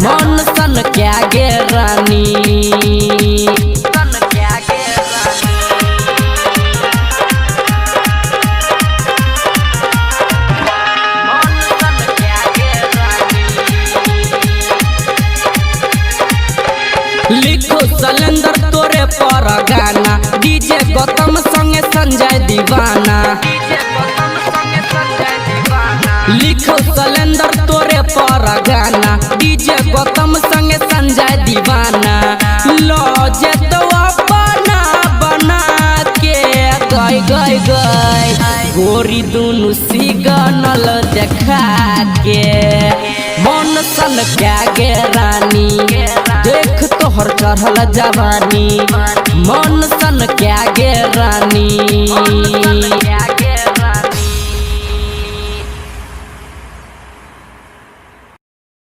मन सन क्या गे रानी लिखो सलेंदर तोरे पर गाना डीजे गौतम संगे संजय दीवाना लिखो सलेंदर तोरे पर गाना डीजे गौतम संगे संजय दीवाना लौजे तो अपना बना के गई गई गई गोरी दुनु सिग्नल देखा के मन सन क्या गे रानी देख तोहर चढ़ल जवानी मन सन क्या गे रानी।